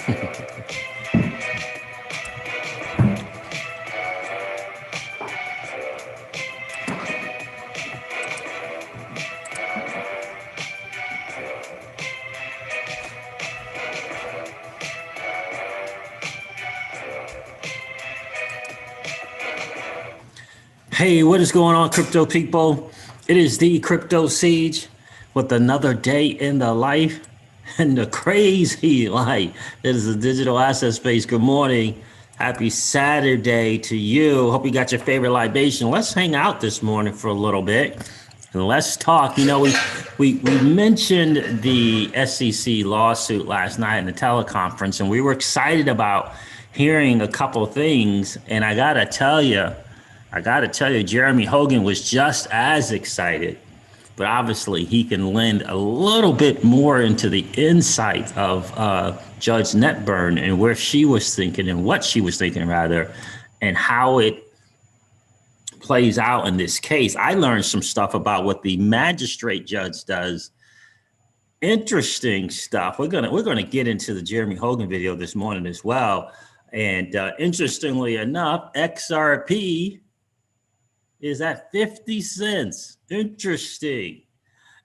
Hey, what is going on, crypto people? It is the Crypto Siege with another day in the life and the crazy life. It is the digital asset space. Good morning. Happy Saturday to you. Hope you got your favorite libation. Let's hang out this morning for a little bit and let's talk. You know, we mentioned the SEC lawsuit last night in the teleconference, and we were excited about hearing a couple things. And I gotta tell you, Jeremy Hogan was just as excited, but obviously he can lend a little bit more into the insight of Judge Netburn and where she was thinking and what she was thinking rather, and how it plays out in this case. I learned some stuff about what the magistrate judge does. Interesting stuff. We're gonna get into the Jeremy Hogan video this morning as well. And interestingly enough, XRP is at 50 cents. Interesting.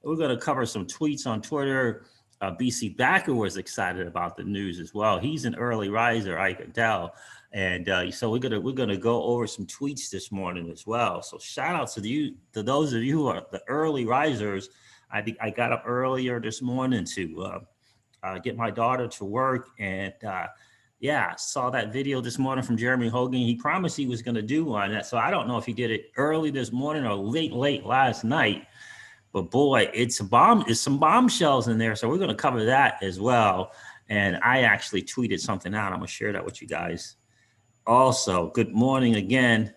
We're going to cover some tweets on Twitter. BC Backer was excited about the news as well. He's an early riser, I can tell. And so we're gonna go over some tweets this morning as well. So shout out to those of you who are the early risers. I got up earlier this morning to get my daughter to work, and yeah, saw that video this morning from Jeremy Hogan. He promised he was going to do one. So I don't know if he did it early this morning or late last night. But boy, it's some bombshells in there. So we're going to cover that as well. And I actually tweeted something out. I'm going to share that with you guys. Also, good morning again.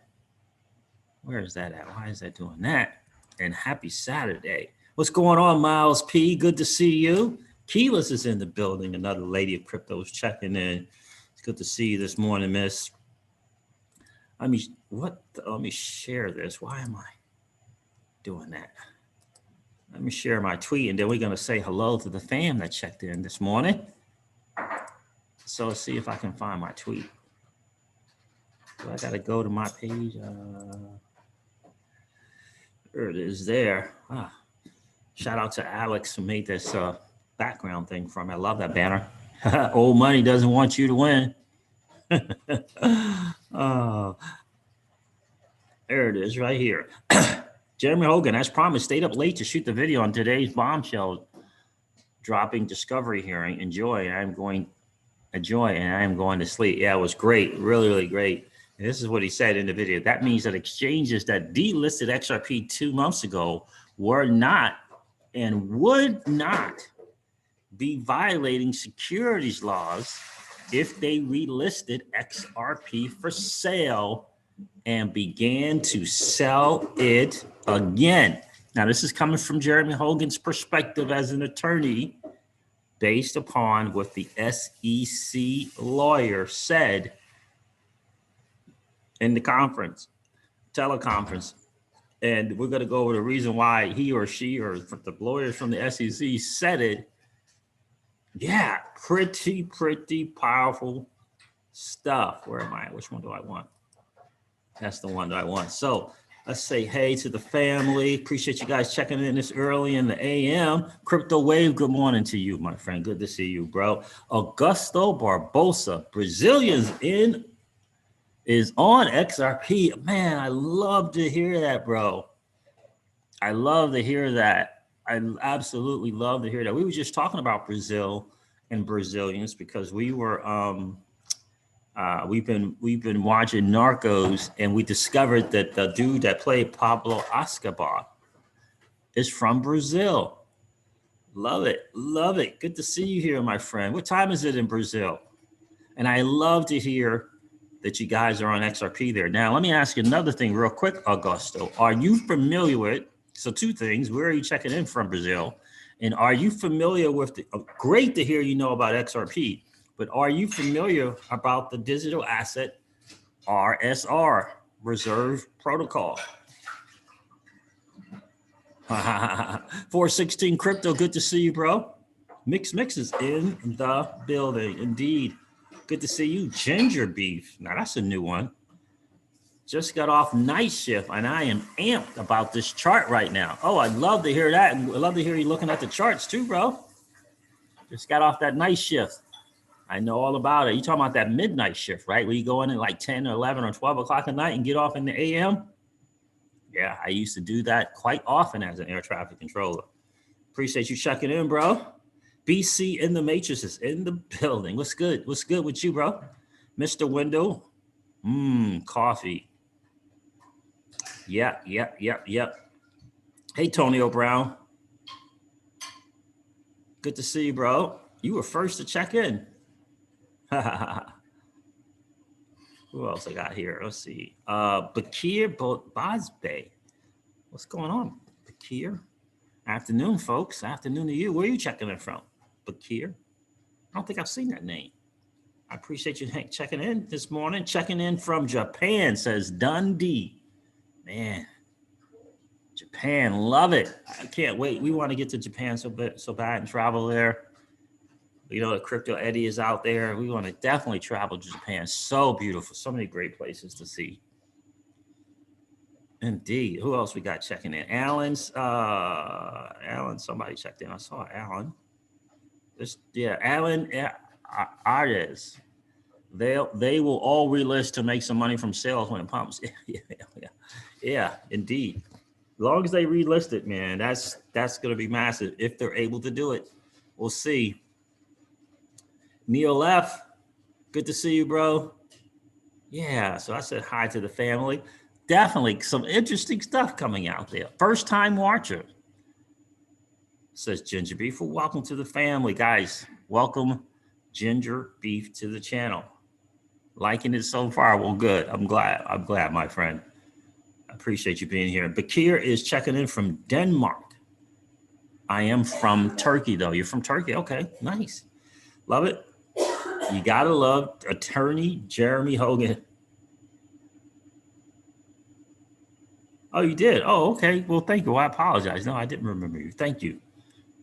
Where is that at? Why is that doing that? And happy Saturday. What's going on, Miles P? Good to see you. Keyless is in the building. Another lady of crypto is checking in. Good to see you this morning, miss. Let me share this. Why am I doing that? Let me share my tweet, and then we're going to say hello to the fam that checked in this morning. So let's see if I can find my tweet. So I got to go to my page. There it is there. Shout out to Alex who made this background thing for me. I love that banner. Old money doesn't want you to win. Oh, there it is right here. Jeremy Hogan, as promised, stayed up late to shoot the video on today's bombshell dropping discovery hearing. Enjoy, and I am going to sleep. Yeah, it was great. Really, really great. And this is what he said in the video. That means that exchanges that delisted XRP 2 months ago were not and would not be violating securities laws if they relisted XRP for sale and began to sell it again. Now, this is coming from Jeremy Hogan's perspective as an attorney based upon what the SEC lawyer said in the teleconference. And we're going to go over the reason why he or she or the lawyers from the SEC said it. Yeah, pretty powerful stuff. Where am I? Which one do I want? That's the one that I want. So let's say hey to the family. Appreciate you guys checking in this early in the AM. Crypto Wave, good morning to you, my friend. Good to see you, bro. Augusto Barbosa, Brazilians is on XRP. Man, I love to hear that, bro. I love to hear that. I absolutely love to hear that. We were just talking about Brazil and Brazilians because we were we've been watching Narcos, and we discovered that the dude that played Pablo Escobar is from Brazil. Love it. Good to see you here, my friend. What time is it in Brazil? And I love to hear that you guys are on XRP there. Now, let me ask you another thing real quick, Augusto. Are you familiar with, so two things, where are you checking in from, Brazil? And are you familiar with great to hear you know about XRP, but are you familiar about the digital asset RSR, Reserve Protocol? 416 Crypto, good to see you, bro. Mix is in the building. Indeed. Good to see you. Ginger beef. Now that's a new one. Just got off night shift and I am amped about this chart right now. Oh, I'd love to hear that. And I'd love to hear you looking at the charts too, bro. Just got off that night shift. I know all about it. You talking about that midnight shift, right? Where you go in at like 10 or 11 or 12 o'clock at night and get off in the AM? Yeah, I used to do that quite often as an air traffic controller. Appreciate you checking in, bro. BC in the Matrix is in the building. What's good? What's good with you, bro? Mr. Window. Coffee. Yep. Hey, Tonio Brown. Good to see you, bro. You were first to check in. Who else I got here? Let's see. Bakir Bozbey. What's going on, Bakir? Afternoon, folks. Afternoon to you. Where are you checking in from? Bakir? I don't think I've seen that name. I appreciate you checking in this morning. Checking in from Japan, says Dundee. Man, Japan, love it. I can't wait. We want to get to Japan so bad and travel there. You know, the Crypto Eddie is out there. We want to definitely travel to Japan. So beautiful. So many great places to see. Indeed. Who else we got checking in? Alan, somebody checked in. I saw Alan. Alan Artes. They will all relist to make some money from sales when it pumps. Yeah, indeed. As long as they relist it, man, that's going to be massive if they're able to do it. We'll see. Neil F, good to see you, bro. Yeah, so I said hi to the family. Definitely some interesting stuff coming out there. First time watcher, says Ginger Beef. Well, welcome to the family, guys. Welcome Ginger Beef to the channel. Liking it so far. Well, good. I'm glad, my friend. I appreciate you being here. Bakir is checking in from Denmark. I am from Turkey, though. You're from Turkey? Okay, nice. Love it. You gotta love attorney Jeremy Hogan. Oh, you did? Oh, okay. Well, thank you. I apologize. No, I didn't remember you. Thank you.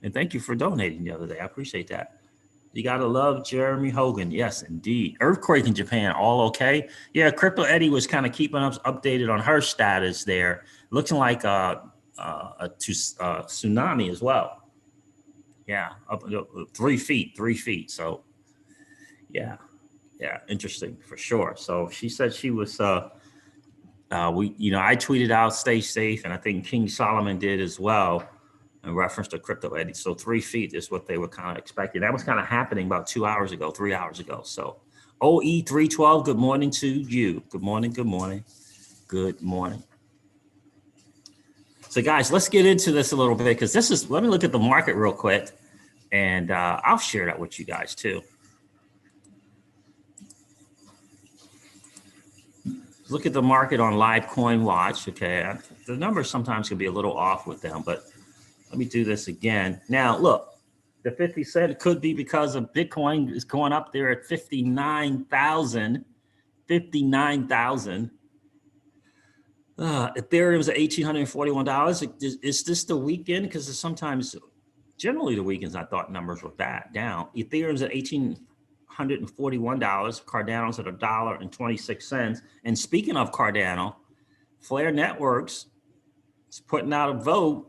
And thank you for donating the other day. I appreciate that. You got to love Jeremy Hogan. Yes, indeed. Earthquake in Japan, all okay? Yeah, Crypto Eddie was kind of keeping us updated on her status there. Looking like a tsunami as well. Yeah, up 3 feet. So, yeah, interesting for sure. So she said she was... I tweeted out, stay safe, and I think King Solomon did as well in reference to Crypto Eddie. So 3 feet is what they were kind of expecting. That was kind of happening about 3 hours ago. So OE312, good morning to you. Good morning. So guys, let's get into this a little bit because let me look at the market real quick and I'll share that with you guys too. Look at the market on Litecoin Watch. Okay, the numbers sometimes can be a little off with them, but let me do this again. Now, look, the 50 cent could be because of Bitcoin is going up there at 59,000. Ethereum's at $1,841. Is this the weekend? Because sometimes, generally the weekends, I thought numbers were down. Ethereum's at $1,841. Cardano's at $1.26. And speaking of Cardano, Flare Networks is putting out a vote,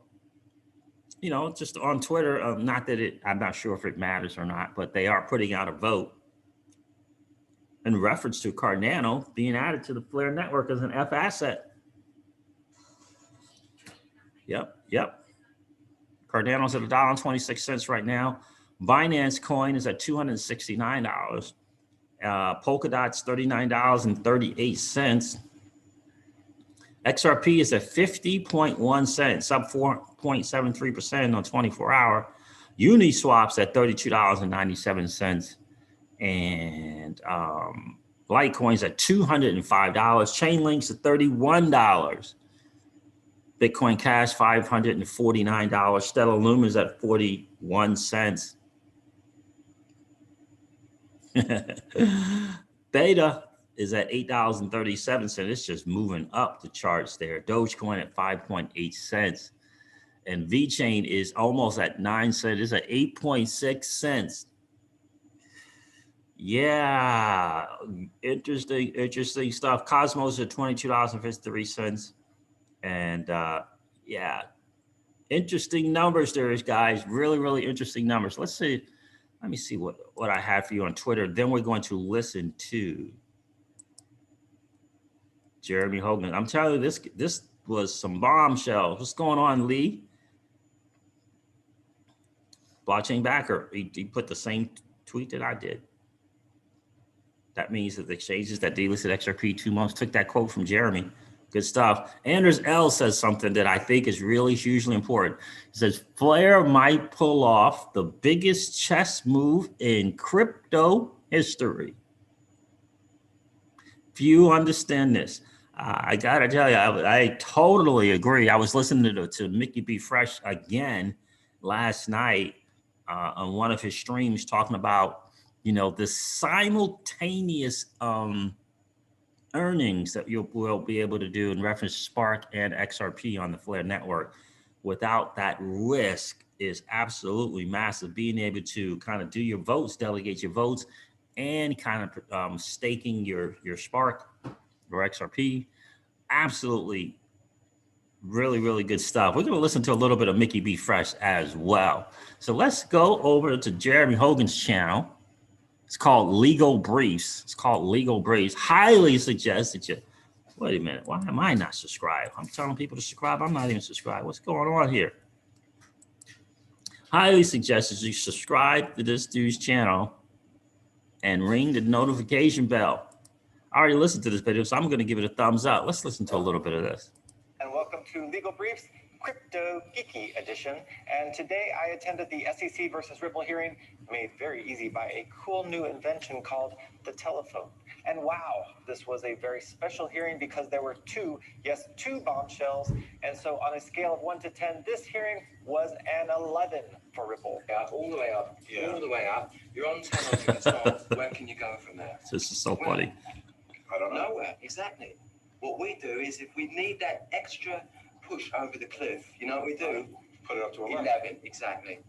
just on Twitter. Not that I'm not sure if it matters or not, but they are putting out a vote in reference to Cardano being added to the Flare Network as an F asset. Yep. Cardano's at $1.26 right now. Binance coin is at $269. Polkadot's $39.38. XRP is at 50.1 cents, up 4.73% on 24-hour. Uniswap's at $32.97. And Litecoin's at $205. Chainlink's at $31. Bitcoin Cash, $549. Stellar Lumen's at 41 cents. Beta is at $8.37. It's just moving up the charts there. Dogecoin at 5.8 cents. And VeChain is almost at 9 cents. It's at 8.6 cents. Yeah, interesting stuff. Cosmos at $22.53. And yeah, interesting numbers there, guys. Really interesting numbers. Let's see. Let me see what I have for you on Twitter. Then we're going to listen to Jeremy Hogan. I'm telling you, this was some bombshells. What's going on, Lee? Blockchain backer. He put the same tweet that I did. That means that the exchanges that delisted XRP 2 months took that quote from Jeremy. Good stuff. Anders L says something that I think is really hugely important. He says, Flare might pull off the biggest chess move in crypto history. Few understand this. I got to tell you, I totally agree. I was listening to Mickey B. Fresh again last night on one of his streams talking about, the simultaneous earnings that you will be able to do in reference to Spark and XRP on the Flare network without that risk is absolutely massive. Being able to kind of do your votes, delegate your votes, and kind of staking your Spark or XRP. Absolutely, really good stuff. We're going to listen to a little bit of Mickey B. Fresh as well. So let's go over to Jeremy Hogan's channel. It's called Legal Briefs. Highly suggest that you, wait a minute, why am I not subscribed? I'm telling people to subscribe. I'm not even subscribed. What's going on here? Highly suggest that you subscribe to this dude's channel and ring the notification bell. I already listened to this video, so I'm going to give it a thumbs up. Let's listen to a little bit of this. And welcome to Legal Briefs, Crypto Geeky Edition. And today I attended the SEC versus Ripple hearing, made very easy by a cool new invention called the telephone. And wow, this was a very special hearing because there were two bombshells. And so on a scale of 1 to 10, this hearing was an 11 for Ripple. Yeah, all the way up, all the way up. You're on 10 on the top. Where can you go from there? This is so funny. I don't know. Nowhere, exactly. What we do is if we need that extra push over the cliff, you know what we do? Put it up to 11. 11, exactly.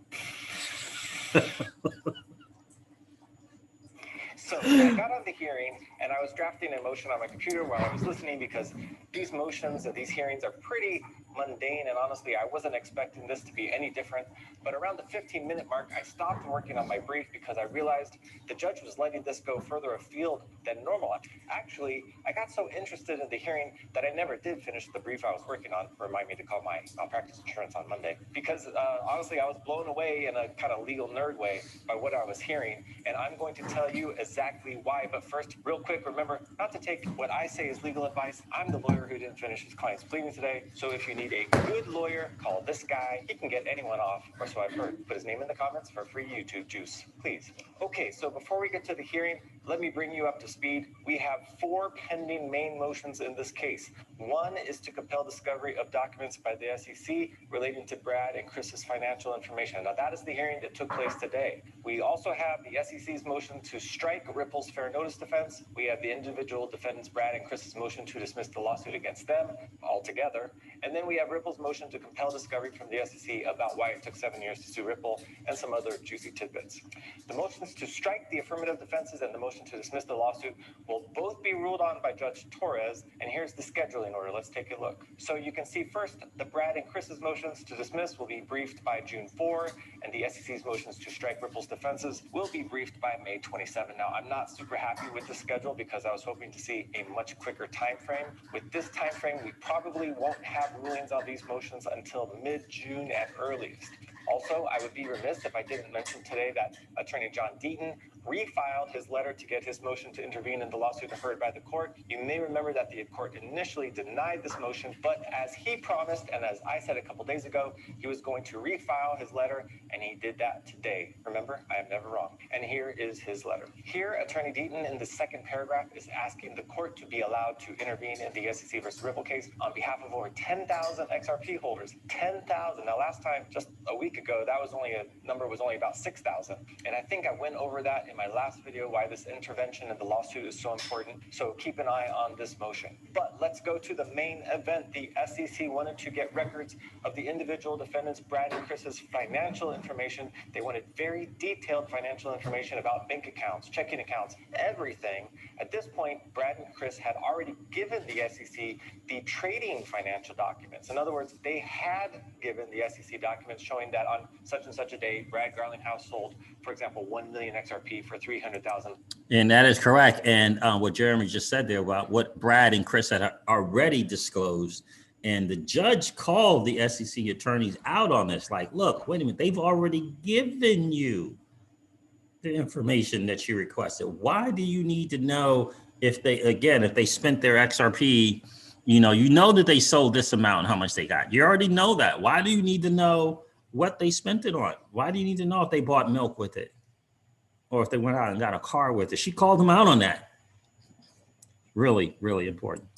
So I got on the hearing and I was drafting a motion on my computer while I was listening because these motions and these hearings are pretty mundane, and honestly I wasn't expecting this to be any different. But around the 15-minute mark I stopped working on my brief because I realized the judge was letting this go further afield than normal. Actually, I got so interested in the hearing that I never did finish the brief I was working on. Remind me to call my malpractice insurance on Monday, because honestly I was blown away in a kind of legal nerd way by what I was hearing, and I'm going to tell you exactly why. But first, real quick, remember not to take what I say as legal advice. I'm the lawyer who didn't finish his client's pleading today, so if you need a good lawyer, call this guy. He can get anyone off, or so I've heard. Put his name in the comments for free YouTube juice, please. Okay, so before we get to the hearing, let me bring you up to speed. We have 4 pending main motions in this case. One is to compel discovery of documents by the SEC relating to Brad and Chris's financial information. Now, that is the hearing that took place today. We also have the SEC's motion to strike Ripple's fair notice defense. We have the individual defendants, Brad and Chris's motion to dismiss the lawsuit against them altogether. And then we have Ripple's motion to compel discovery from the SEC about why it took 7 years to sue Ripple and some other juicy tidbits. The motions to strike the affirmative defenses and the motion to dismiss the lawsuit will both be ruled on by Judge Torres, and here's the scheduling order. Let's take a look. So you can see first, the Brad and Chris's motions to dismiss will be briefed by June 4, and the SEC's motions to strike Ripple's defenses will be briefed by May 27. Now, I'm not super happy with the schedule because I was hoping to see a much quicker time frame. With this time frame, we probably won't have rulings on these motions until mid-June at earliest. Also, I would be remiss if I didn't mention today that Attorney John Deaton refiled his letter to get his motion to intervene in the lawsuit heard by the court. You may remember that the court initially denied this motion, but as he promised, and as I said a couple days ago, he was going to refile his letter, and he did that today. Remember, I am never wrong. And here is his letter. Here, Attorney Deaton, in the second paragraph, is asking the court to be allowed to intervene in the SEC versus Ripple case on behalf of over 10,000 XRP holders. 10,000. Now, last time, just a week ago, that was only a number was only about 6,000. And I think I went over that in in my last video why this intervention in the lawsuit is so important, so keep an eye on this motion. But let's go to the main event. The SEC wanted to get records of the individual defendants, Brad and Chris's financial information. They wanted very detailed financial information about bank accounts, checking accounts, everything. At this point, Brad and Chris had already given the SEC the trading financial documents. In other words, they had given the SEC documents showing that on such and such a day, Brad Garlinghouse sold, for example, 1 million XRP for 300,000. And that is correct. And what Jeremy just said there about what Brad and Chris had already disclosed. And the judge called the SEC attorneys out on this. Like, look, wait a minute, they've already given you the information that you requested. Why do you need to know if they spent their XRP, you know that they sold this amount and how much they got. You already know that. Why do you need to know what they spent it on? Why do you need to know if they bought milk with it? Or if they went out and got a car with it? She called them out on that. Really, really important.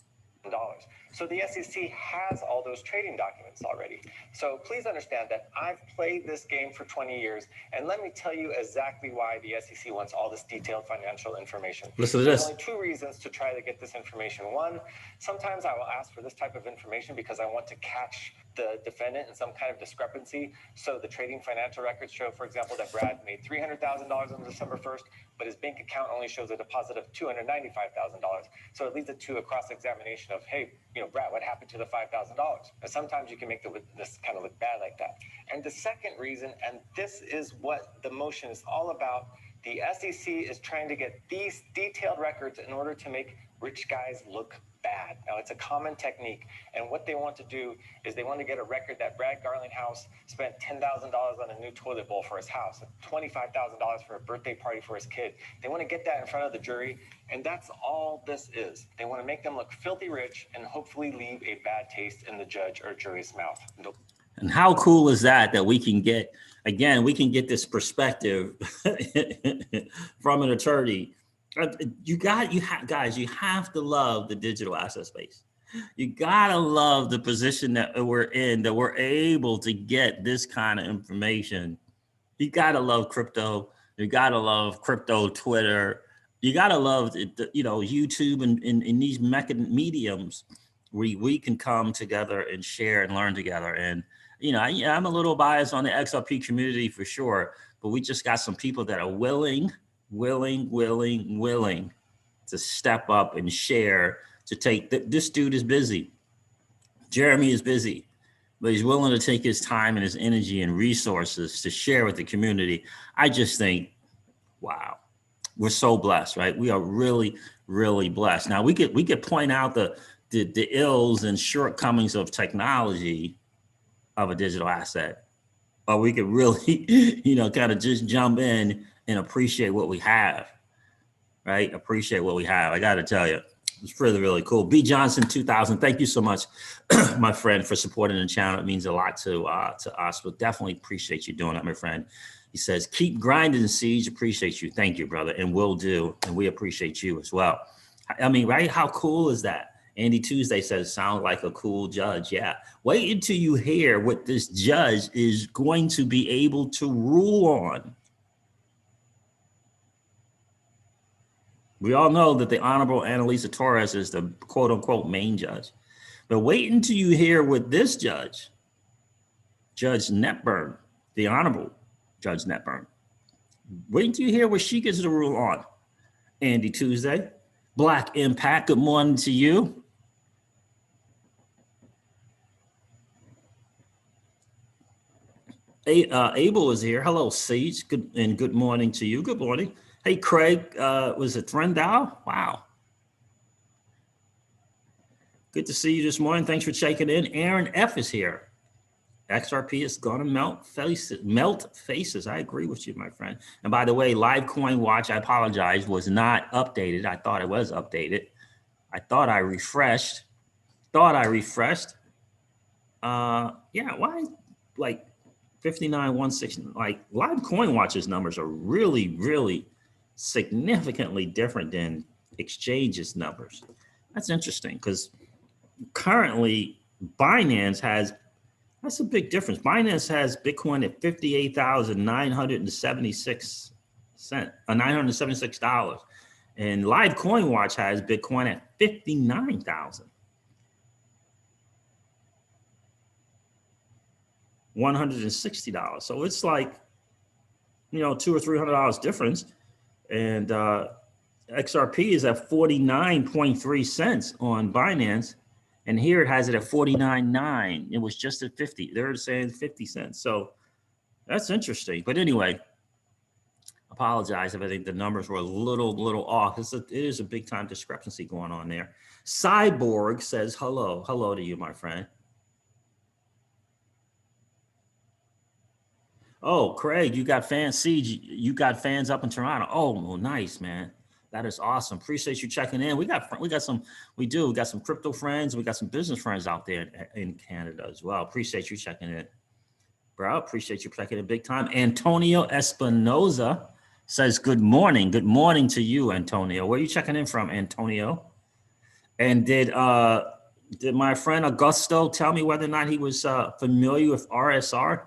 So the SEC has all those trading documents already. So please understand that I've played this game for 20 years, and let me tell you exactly why the SEC wants all this detailed financial information. Listen to this. There's only two reasons to try to get this information. One, sometimes I will ask for this type of information because I want to catch the defendant in some kind of discrepancy. So the trading financial records show, for example, that Brad made $300,000 on December 1st, but his bank account only shows a deposit of $295,000. So it leads it to a cross-examination of, hey, Brad, what happened to the $5,000? And sometimes you can make this kind of look bad like that. And the second reason, and this is what the motion is all about, the SEC is trying to get these detailed records in order to make rich guys look bad. Now, it's a common technique, and what they want to do is they want to get a record that Brad Garlinghouse spent $10,000 on a new toilet bowl for his house, $25,000 for a birthday party for his kid. They want to get that in front of the jury, and that's all this is. They want to make them look filthy rich and hopefully leave a bad taste in the judge or jury's mouth. And how cool is that we can get, again, we can get this perspective from an attorney. Guys, you have to love the digital asset space. You gotta love the position that we're in, that we're able to get this kind of information. You gotta love crypto. You gotta love crypto Twitter. You gotta love YouTube and these mediums where we can come together and share and learn together. And I'm a little biased on the XRP community for sure, but we just got some people that are willing to step up and share, to take this dude is busy. Jeremy is busy, but he's willing to take his time and his energy and resources to share with the community. I just think, wow, we're so blessed, right? We are really, really blessed. Now we could point out the ills and shortcomings of technology of a digital asset, or we could really, kind of just jump in and appreciate what we have, right? Appreciate what we have. I got to tell you, it's really, really cool. B Johnson 2000, thank you so much, my friend, for supporting the channel. It means a lot to us, but definitely appreciate you doing that, my friend. He says, keep grinding, Siege. Appreciate you. Thank you, brother. And will do. And we appreciate you as well. I mean, right? How cool is that? Andy Tuesday says, sounds like a cool judge. Yeah. Wait until you hear what this judge is going to be able to rule on. We all know that the Honorable Annalisa Torres is the quote unquote main judge. But wait until you hear what this judge, Judge Netburn, the Honorable Judge Netburn, wait until you hear what she gets to rule on. Andy Tuesday, Black Impact, good morning to you. Abel is here. Hello, Siege. Good morning to you. Good morning. Hey, Craig, was it Threndau? Wow. Good to see you this morning. Thanks for checking in. Aaron F is here. XRP is going to melt faces. I agree with you, my friend. And by the way, Litecoin Watch, I apologize, was not updated. I thought it was updated. I thought I refreshed. Yeah, why? Like 59,160. Like Litecoin Watch's numbers are really, really significantly different than exchanges numbers. That's interesting because currently Binance has, that's a big difference. Binance has Bitcoin at 58,976 $976. And Live Coin Watch has Bitcoin at 59,000. $160. So it's like, you know, $200 or $300 difference. And XRP is at 49.3 cents on Binance. And here it has it at 49.9. It was just at 50. They're saying 50 cents. So that's interesting. But anyway, apologize if I think the numbers were a little off. It is a big time discrepancy going on there. Cyborg says hello. Hello to you, my friend. Oh, Craig, you got fans. Siege, you got fans up in Toronto. Oh, well, nice, man. That is awesome. Appreciate you checking in. We got some crypto friends. We got some business friends out there in Canada as well. Appreciate you checking in, bro. Appreciate you checking in big time. Antonio Espinoza says good morning. Good morning to you, Antonio. Where are you checking in from, Antonio? And did my friend Augusto tell me whether or not he was familiar with RSR?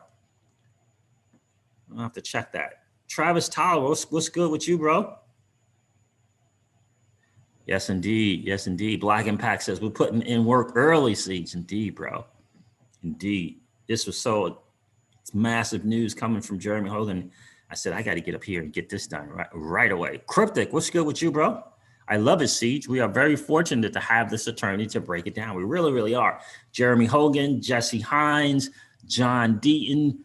I'll have to check that. Travis Tyler, what's good with you, bro? Yes, indeed. Yes, indeed. Black Impact says we're putting in work early, Siege. Indeed, bro. Indeed. This was it's massive news coming from Jeremy Hogan. I said, I got to get up here and get this done right away. Cryptic, what's good with you, bro? I love it, Siege. We are very fortunate to have this attorney to break it down. We really, really are. Jeremy Hogan, Jesse Hines, John Deaton,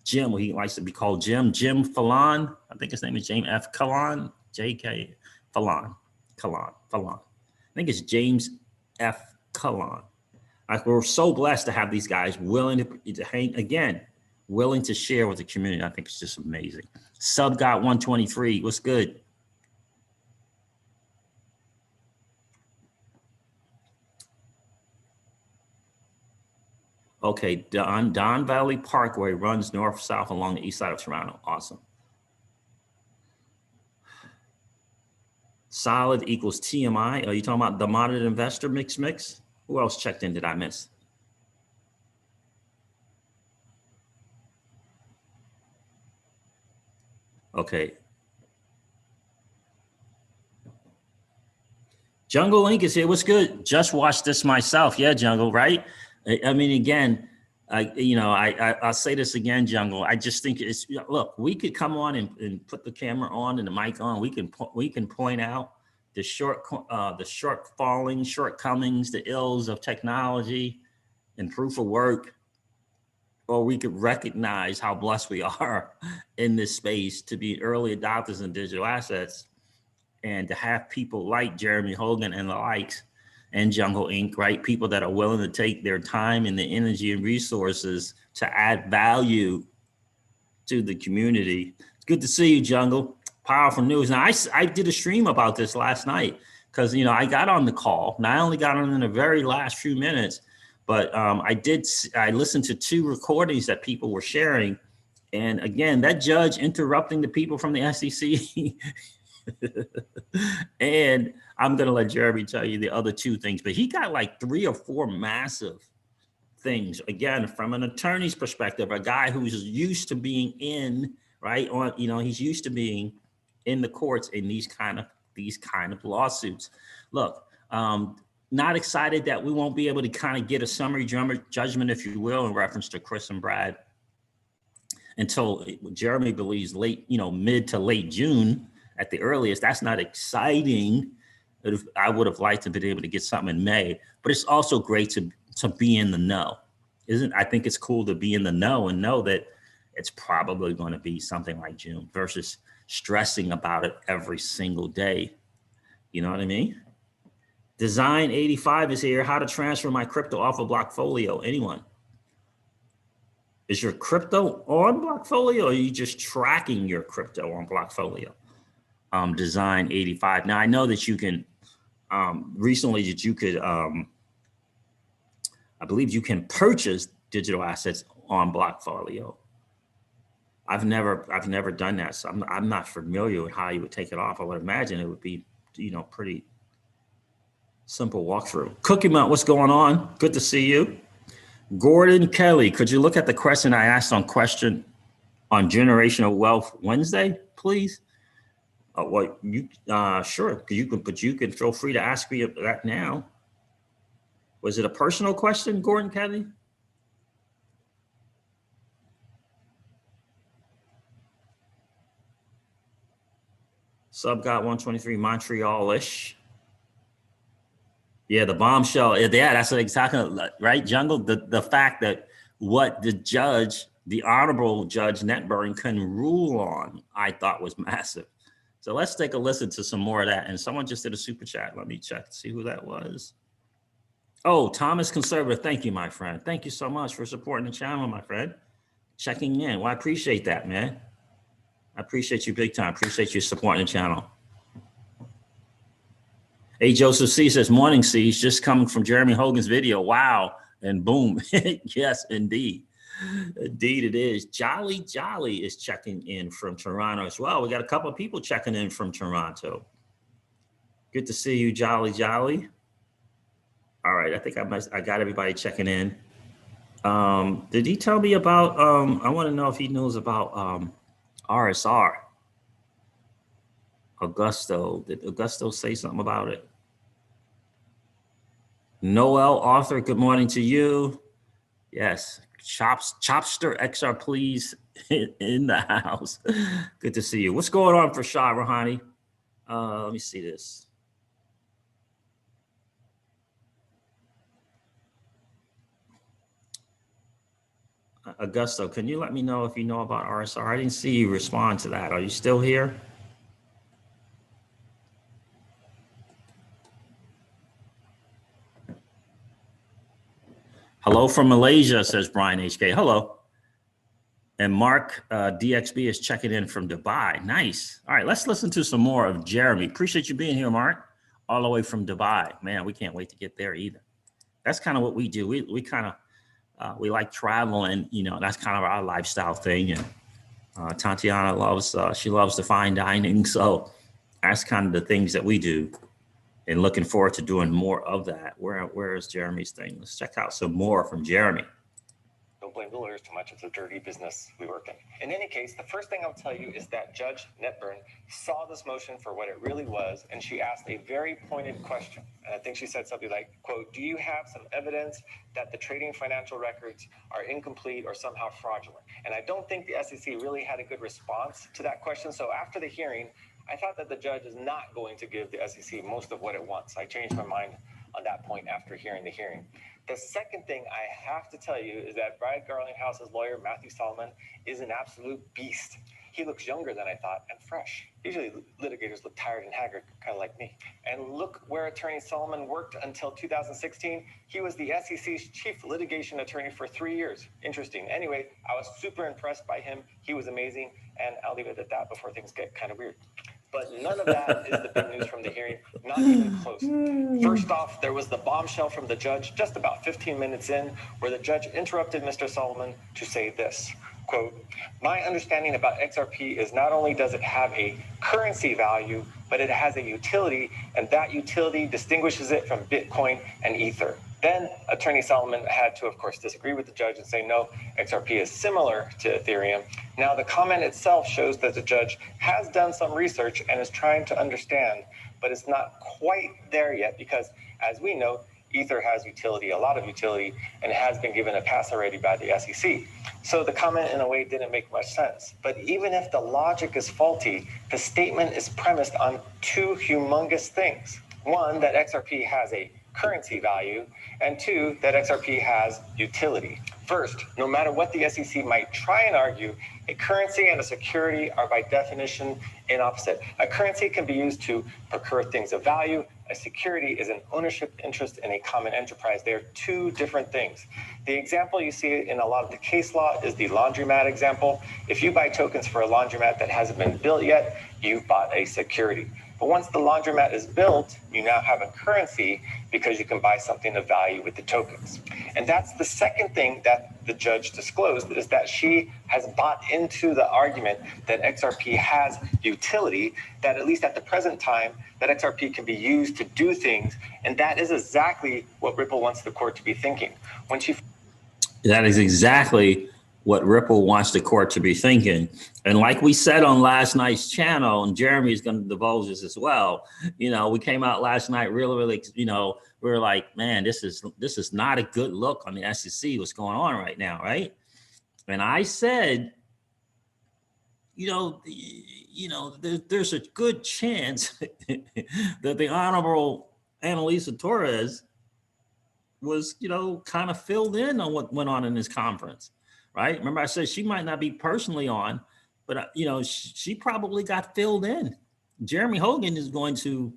Jim, he likes to be called Jim Fallon. I think his name is James F. Fallon, J.K. Fallon. I think it's James F. Fallon. Like, we're so blessed to have these guys willing to hang, again, willing to share with the community. I think it's just amazing. Sub got 123. What's good? Okay, Don Valley Parkway runs north-south along the east side of Toronto. Awesome. Solid equals TMI. Are you talking about the moderate investor mix? Who else checked in? Did I miss? Okay. Jungle Link is here. What's good? Just watched this myself. Yeah, Jungle, right? I mean, again, I'll say this again, Jungle. I just think look, we could come on and put the camera on and the mic on. We can point out the shortcomings, the ills of technology and proof of work, or we could recognize how blessed we are in this space to be early adopters in digital assets and to have people like Jeremy Hogan and the likes and Jungle Inc., right? People that are willing to take their time and the energy and resources to add value to the community. It's good to see you, Jungle. Powerful news. Now, I did a stream about this last night because, I got on the call. And I only got on in the very last few minutes, but I listened to 2 recordings that people were sharing. And again, that judge interrupting the people from the SEC. And I'm going to let Jeremy tell you the other 2 things, but he got like 3 or 4 massive things. Again, from an attorney's perspective, a guy who's used to being in, right, on, he's used to being in the courts in these kind of lawsuits. Look, not excited that we won't be able to kind of get a summary judgment, if you will, in reference to Chris and Brad until Jeremy believes mid to late June at the earliest. That's not exciting. I would have liked to be able to get something in May, but it's also great to be in the know. I think it's cool to be in the know and know that it's probably going to be something like June versus stressing about it every single day. You know what I mean? Design 85 is here. How to transfer my crypto off of Blockfolio. Anyone? Is your crypto on Blockfolio, or are you just tracking your crypto on Blockfolio? Design 85. Now I know that you can recently that you could I believe you can purchase digital assets on Blockfolio. I've never done that, so I'm not familiar with how you would take it off. I would imagine it would be pretty simple walkthrough. Cookie Mount, what's going on? Good to see you. Gordon Kelly, could you look at the question I asked on question on Generational Wealth Wednesday, please? Well, you sure? You can feel free to ask me that now. Was it a personal question, Gordon Kelly? Sub got 123 Montreal-ish. Yeah, the bombshell. Yeah, that's exactly right, Jungle. The fact that what the judge, the honorable Judge Netburn, can rule on, I thought was massive. So let's take a listen to some more of that. And someone just did a super chat. Let me check to see who that was. Oh, Thomas Conservative. Thank you, my friend. Thank you so much for supporting the channel, my friend. Checking in. Well, I appreciate that, man. I appreciate you big time. Appreciate you supporting the channel. Hey, Joseph C says, morning, C. Just coming from Jeremy Hogan's video. Wow. And boom. Yes, indeed. Indeed it is. Jolly is checking in from Toronto as well. We got a couple of people checking in from Toronto. Good to see you, Jolly. All right, I think I got everybody checking in. Did he tell me about, I want to know if he knows about RSR. Augusto, did Augusto say something about it? Noel Arthur, good morning to you. Yes, Chopster XR, please, in the house. Good to see you. What's going on for Shah Rahani? Let me see this. Augusto, can you let me know if you know about RSR? I didn't see you respond to that. Are you still here? Hello from Malaysia, says Brian HK. Hello. And Mark DXB is checking in from Dubai. Nice. All right, let's listen to some more of Jeremy. Appreciate you being here, Mark, all the way from Dubai. Man, we can't wait to get there either. That's kind of what we do. We kind of, we like traveling, you know, that's kind of our lifestyle thing. And Tatiana loves, she loves the fine dining. So that's kind of the things that we do. And looking forward to doing more of that. Where is Jeremy's thing? Let's check out some more from Jeremy. Don't blame the lawyers too much. It's a dirty business we work in. In any case, the first thing I'll tell you is that Judge Netburn saw this motion for what it really was, and she asked a very pointed question. And I think she said something like, quote, do you have some evidence that the trading financial records are incomplete or somehow fraudulent? And I don't think the SEC really had a good response to that question. So after the hearing, I thought that the judge is not going to give the SEC most of what it wants. I changed my mind on that point after hearing the hearing. The second thing I have to tell you is that Brad Garlinghouse's lawyer, Matthew Solomon, is an absolute beast. He looks younger than I thought and fresh. Usually litigators look tired and haggard, kind of like me. And look where Attorney Solomon worked until 2016. He was the SEC's chief litigation attorney for 3 years. Interesting. Anyway, I was super impressed by him. He was amazing. And I'll leave it at that before things get kind of weird. But none of that is the big news from the hearing, not even close. First off, there was the bombshell from the judge just about 15 minutes in, where the judge interrupted Mr. Solomon to say this, quote, my understanding about XRP is not only does it have a currency value, but it has a utility, and that utility distinguishes it from Bitcoin and Ether. Then Attorney Solomon had to, of course, disagree with the judge and say, no, XRP is similar to Ethereum. Now, the comment itself shows that the judge has done some research and is trying to understand, but it's not quite there yet because, as we know, Ether has utility, a lot of utility, and has been given a pass already by the SEC. So the comment, in a way, didn't make much sense. But even if the logic is faulty, the statement is premised on two humongous things. One, that XRP has a currency value, and two, that XRP has utility. First, no matter what the SEC might try and argue, a currency and a security are by definition inopposite. A currency can be used to procure things of value. A security is an ownership interest in a common enterprise. They are two different things. The example you see in a lot of the case law is the laundromat example. If you buy tokens for a laundromat that hasn't been built yet, you've bought a security. But once the laundromat is built, you now have a currency because you can buy something of value with the tokens. And that's the second thing that the judge disclosed, is that she has bought into the argument that XRP has utility, that at least at the present time, that XRP can be used to do things. And that is exactly what Ripple wants the court to be thinking. When she... That is exactly what Ripple wants the court to be thinking. And like we said on last night's channel, and Jeremy's going to divulge this as well, you know, we came out last night really, you know, we were like, man, this is not a good look on the SEC, what's going on right now, right? And I said, you know, there's a good chance that the Honorable Annalisa Torres was, you know, kind of filled in on what went on in this conference, right? Remember I said she might not be personally on, but, you know, she probably got filled in. Jeremy Hogan is going to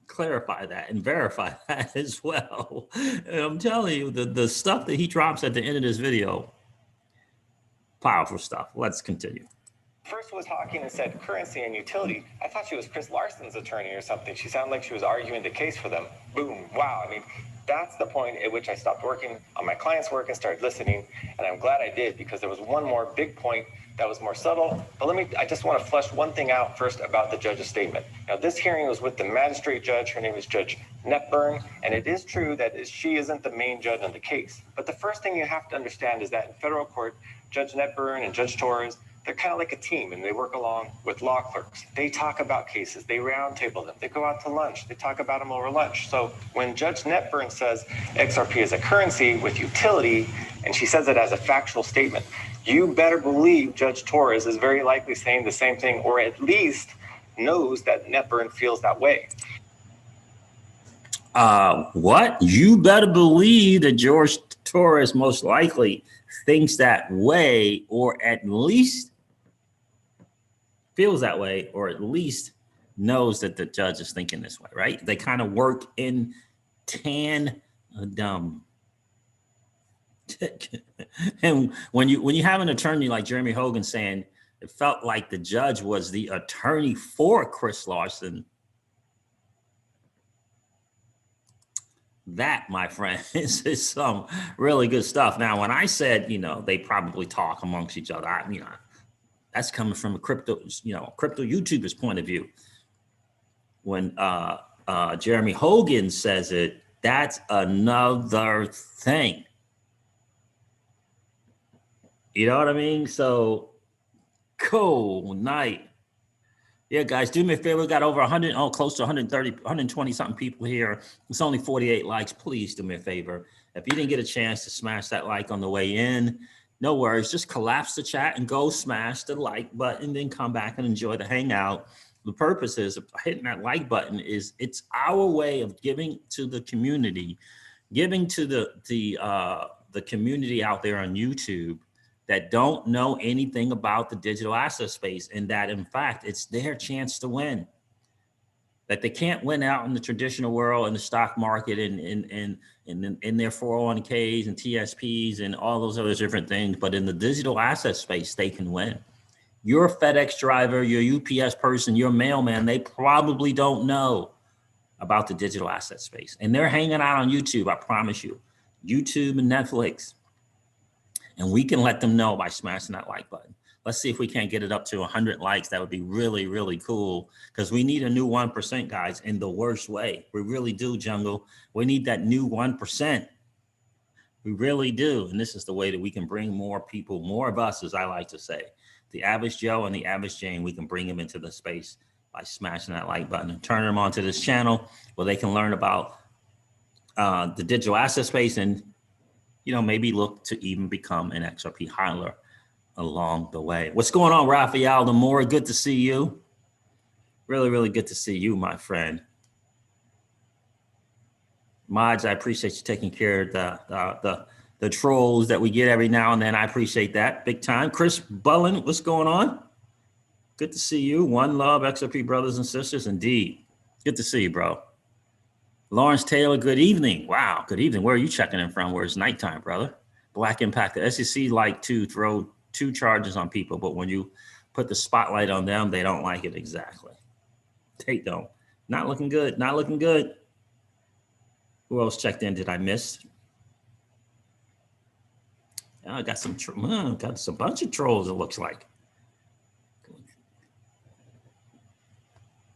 clarify that and verify that as well. And I'm telling you, the stuff that he drops at the end of this video, powerful stuff. Let's continue. First was talking and said currency and utility. I thought she was Chris Larson's attorney or something. She sounded like she was arguing the case for them. Boom. Wow. I mean, that's the point at which I stopped working on my client's work and started listening. And I'm glad I did, because there was one more big point that was more subtle. But I just want to flesh one thing out first about the judge's statement. Now, this hearing was with the magistrate judge. Her name is Judge Netburn. And it is true that she isn't the main judge on the case. But the first thing you have to understand is that in federal court, Judge Netburn and Judge Torres, they're kind of like a team, and they work along with law clerks. They talk about cases, they roundtable them, they go out to lunch, they talk about them over lunch. So when Judge Netburn says XRP is a currency with utility, and she says it as a factual statement, you better believe Judge Torres is very likely saying the same thing, or at least knows that Netburn feels that way. What? You better believe that George Torres most likely thinks that way, or at least feels that way, or at least knows that the judge is thinking this way, right? They kind of work in tandem. And when you have an attorney like Jeremy Hogan saying it felt like the judge was the attorney for Chris Larson, that, my friend, is some really good stuff. Now, when I said, you know, they probably talk amongst each other, you know, that's coming from a crypto YouTuber's point of view. When Jeremy Hogan says it, that's another thing. You know what I mean? So, cool night. Yeah, guys, do me a favor. We got over 100, close to 130, 120 something people here. It's only 48 likes. Please do me a favor. If you didn't get a chance to smash that like on the way in, no worries. Just collapse the chat and go smash the like button, then come back and enjoy the hangout. The purpose is hitting that like button is it's our way of giving to the community, giving to the community out there on YouTube that don't know anything about the digital asset space, and that in fact it's their chance to win. That they can't win out in the traditional world, in the stock market, and in their 401ks and TSPs and all those other different things, but in the digital asset space, they can win. Your FedEx driver, your UPS person, your mailman, they probably don't know about the digital asset space. And they're hanging out on YouTube, I promise you. YouTube and Netflix. And we can let them know by smashing that like button. Let's see if we can't get it up to 100 likes. That would be really, really cool, because we need a new 1%, guys, in the worst way. We really do, Jungle. We need that new 1%. We really do. And this is the way that we can bring more people, more of us, as I like to say. The average Joe and the average Jane, we can bring them into the space by smashing that like button and turning them onto this channel where they can learn about the digital asset space and, you know, maybe look to even become an XRP hodler along the way. What's going on, Raphael Demora? Good to see you. Really, really good to see you, my friend. Mods, I appreciate you taking care of the trolls that we get every now and then. I appreciate that big time. Chris Bullen, what's going on? Good to see you. One love, XRP brothers and sisters. Indeed. Good to see you, bro. Lawrence Taylor, good evening. Wow, good evening. Where are you checking in from? Where it's nighttime, brother? Black Impact. The SEC like to throw 2 charges on people, but when you put the spotlight on them, they don't like it exactly. They don't. Not looking good. Not looking good. Who else checked in? Did I miss? I got a bunch of trolls, it looks like.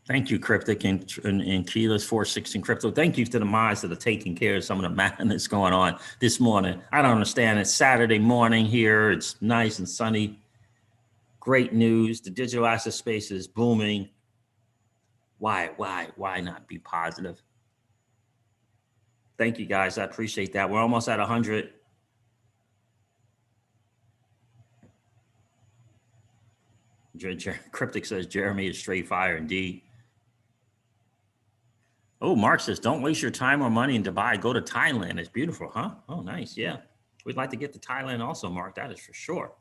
Thank you, Cryptic and Keyless 416 Crypto. Thank you to the minds that are taking care of some of the madness going on this morning. I don't understand. It's Saturday morning here. It's nice and sunny. Great news. The digital asset space is booming. Why not be positive? Thank you, guys. I appreciate that. We're almost at 100. Cryptic says Jeremy is straight fire indeed. Oh, Mark says, don't waste your time or money in Dubai. Go to Thailand. It's beautiful, huh? Oh, nice. Yeah. We'd like to get to Thailand also, Mark. That is for sure.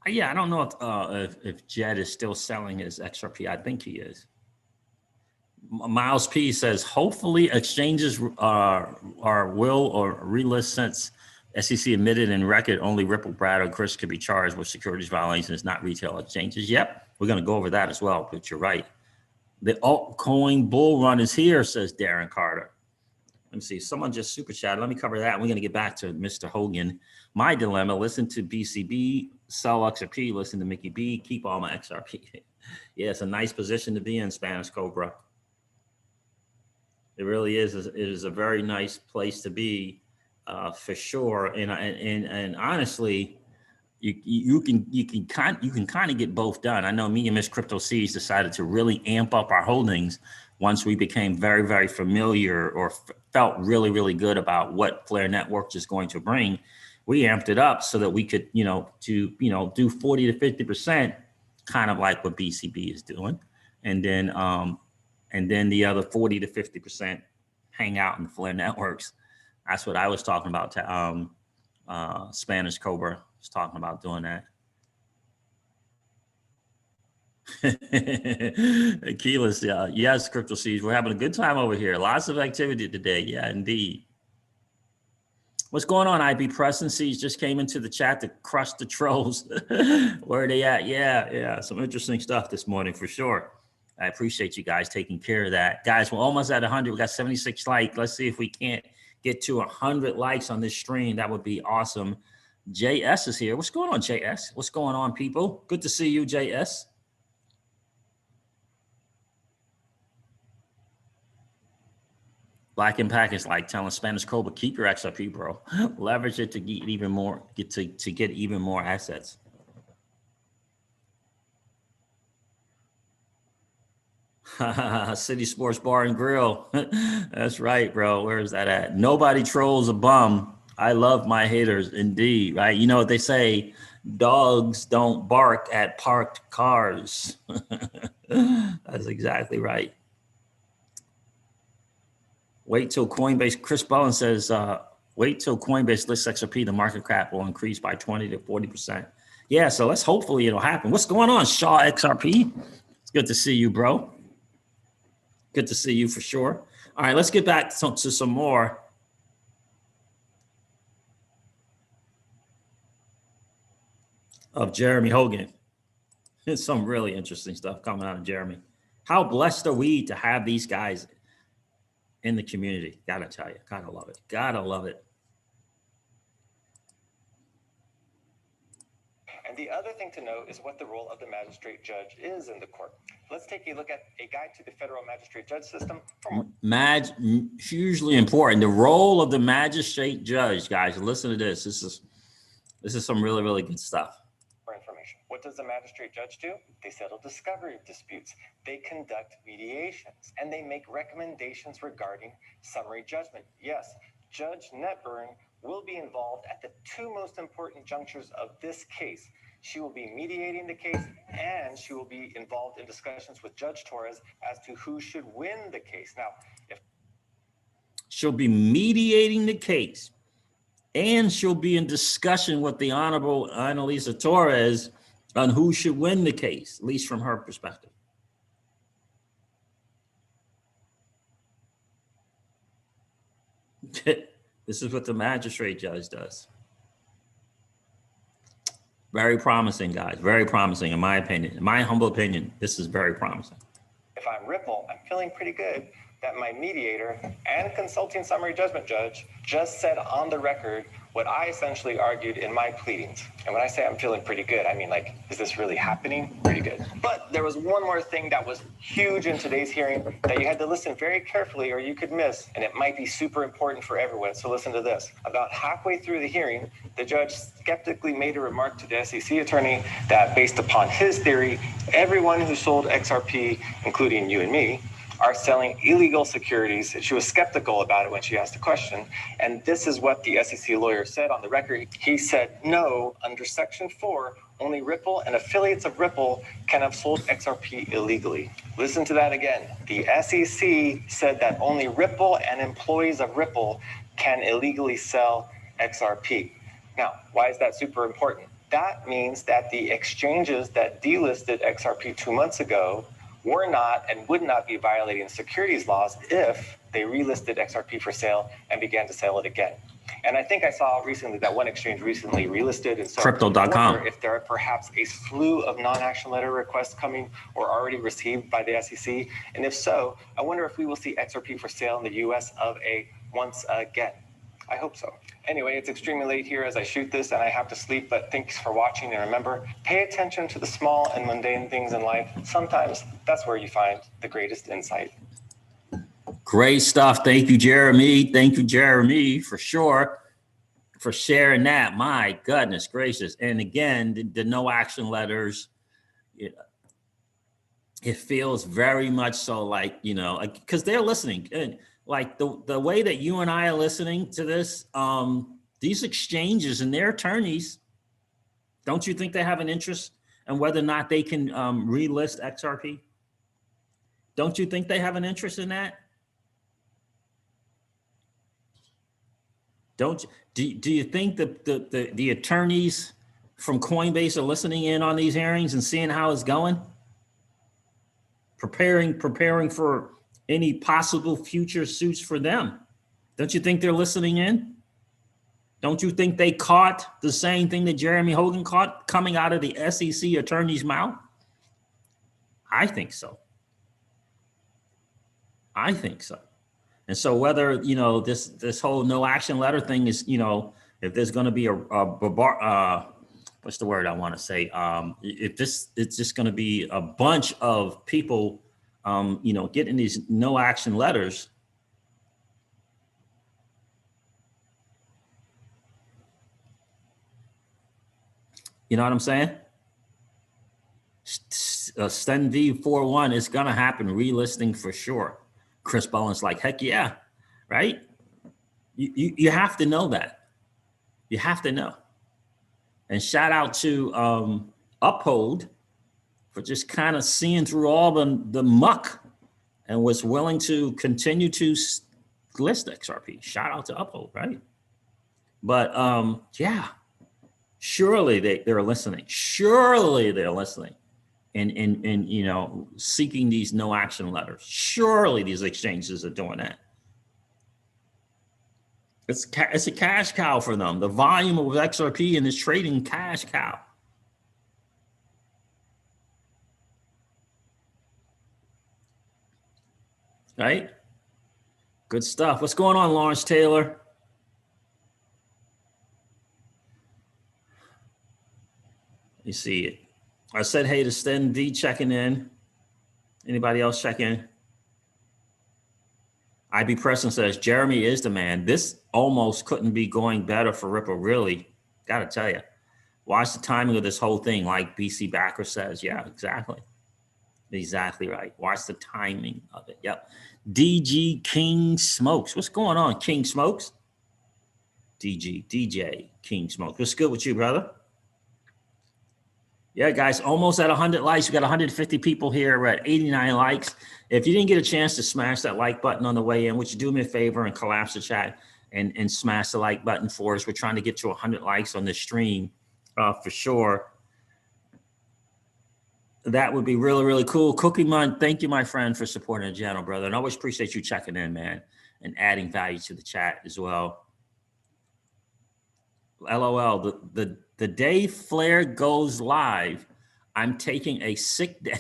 Yeah, I don't know if Jed is still selling his XRP. I think he is. Miles P says, hopefully exchanges are will or relist since SEC admitted in record only Ripple, Brad, or Chris could be charged with securities violations, not retail exchanges. Yep, we're going to go over that as well, but you're right. The altcoin bull run is here, says Darren Carter. Let me see. Someone just super chatted. Let me cover that. We're going to get back to Mr. Hogan. My dilemma, listen to BCB, sell XRP, listen to Mickey B, keep all my XRP. Yeah, it's a nice position to be in, Spanish Cobra. It really is. It is a very nice place to be, for sure. And honestly, you can kind of get both done. I know me and Miss Crypto C's decided to really amp up our holdings once we became very, very familiar or felt really, really good about what Flare Networks is going to bring. We amped it up so that we could, do 40 to 50%, kind of like what BCB is doing, and then the other 40 to 50% hang out in the Flare Networks. That's what I was talking about. Spanish Cobra was talking about doing that. Keyless, yes, Crypto Seeds. We're having a good time over here. Lots of activity today. Yeah, indeed. What's going on, IB Presidencies? Just came into the chat to crush the trolls. Where are they at? Yeah. Some interesting stuff this morning for sure. I appreciate you guys taking care of that. Guys, we're almost at 100. We got 76 likes. Let's see if we can't get to 100 likes on this stream. That would be awesome. JS is here. What's going on, JS? What's going on, people? Good to see you, JS. Black Impact is like telling Spanish Cobra, keep your XRP, bro. Leverage it to get even more, to get even more assets. City Sports Bar and Grill. That's right, bro. Where is that at? Nobody trolls a bum. I love my haters, indeed, right? You know what they say, dogs don't bark at parked cars. That's exactly right. Wait till Coinbase, Chris Bowen says, wait till Coinbase lists XRP, the market cap will increase by 20 to 40%. Yeah, so let's hopefully it'll happen. What's going on, Shaw XRP? It's good to see you, bro. Good to see you for sure. All right, let's get back to some more. Of Jeremy Hogan. There's some really interesting stuff coming out of Jeremy. How blessed are we to have these guys in the community? Gotta tell you, gotta love it. Gotta love it. And the other thing to know is what the role of the magistrate judge is in the court. Let's take a look at a guide to the federal magistrate judge system. Hugely important. The role of the magistrate judge, guys. Listen to this. This is some really, really good stuff. For information. What does the magistrate judge do? They settle discovery disputes. They conduct mediations, and they make recommendations regarding summary judgment. Yes, Judge Netburn will be involved at the two most important junctures of this case. She will be mediating the case, and she will be involved in discussions with Judge Torres as to who should win the case. Now, if she'll be mediating the case, and she'll be in discussion with the Honorable Annalisa Torres on who should win the case, at least from her perspective. This is what the magistrate judge does. Very promising, guys. Very promising, in my opinion. In my humble opinion, this is very promising. If I'm Ripple, I'm feeling pretty good that my mediator and consulting summary judgment judge just said on the record what I essentially argued in my pleadings. And when I say I'm feeling pretty good, I mean, like, is this really happening? Pretty good. But there was one more thing that was huge in today's hearing that you had to listen very carefully or you could miss, and it might be super important for everyone. So listen to this. About halfway through the hearing, the judge skeptically made a remark to the SEC attorney that based upon his theory, everyone who sold XRP, including you and me, are selling illegal securities. She was skeptical about it when she asked the question. And this is what the SEC lawyer said on the record. He said, no, under Section 4, only Ripple and affiliates of Ripple can have sold XRP illegally. Listen to that again. The SEC said that only Ripple and employees of Ripple can illegally sell XRP. Now, why is that super important? That means that the exchanges that delisted XRP 2 months ago were not and would not be violating securities laws if they relisted XRP for sale and began to sell it again. And I think I saw recently that one exchange recently relisted. And so Crypto.com. if there are perhaps a slew of non-action letter requests coming or already received by the SEC. And if so, I wonder if we will see XRP for sale in the US once again. I hope so. Anyway, it's extremely late here as I shoot this and I have to sleep, but thanks for watching. And remember, pay attention to the small and mundane things in life. Sometimes that's where you find the greatest insight. Great stuff. Thank you, Jeremy. Thank you, Jeremy, for sure, for sharing that. My goodness gracious. And again, the no action letters, it feels very much so like, you know, because they're listening. And like the way that you and I are listening to this, these exchanges and their attorneys, don't you think they have an interest in whether or not they can relist XRP? Don't you think they have an interest in that? Do you think the attorneys from Coinbase are listening in on these hearings and seeing how it's going? Preparing for any possible future suits for them. Don't you think they're listening in? Don't you think they caught the same thing that Jeremy Hogan caught coming out of the SEC attorney's mouth? I think so. I think so. And so whether, you know, this whole no action letter thing is, you know, if there's going to be what's the word I want to say? It's just going to be a bunch of people, you know, getting these no action letters. You know what I'm saying? Sten V41 is going to happen, relisting for sure. Chris Bowen's like, heck yeah, right? You have to know that. You have to know. And shout out to Uphold for just kind of seeing through all the muck and was willing to continue to list XRP. Shout out to Uphold, right? But yeah, surely they're listening. Surely they're listening. And you know, seeking these no action letters. Surely these exchanges are doing that. It's a cash cow for them. The volume of XRP and this trading cash cow. Right? Good stuff. What's going on, Lawrence Taylor? You see it. I said, hey, to Sten D checking in. Anybody else check in? IB Preston says, Jeremy is the man. This almost couldn't be going better for Ripple, really. Got to tell you. Watch the timing of this whole thing, like BC Backer says. Yeah, exactly. Exactly right. Watch the timing of it. Yep. DG King Smokes. What's going on, King Smokes? DJ King Smokes. What's good with you, brother? Yeah, guys, almost at 100 likes. We got 150 people here. We're at 89 likes. If you didn't get a chance to smash that like button on the way in, would you do me a favor and collapse the chat and smash the like button for us? We're trying to get to 100 likes on this stream for sure. That would be really, really cool. Cookie Mon, thank you, my friend, for supporting the channel, brother. And I always appreciate you checking in, man, and adding value to the chat as well. LOL, the day Flare goes live, I'm taking a sick day.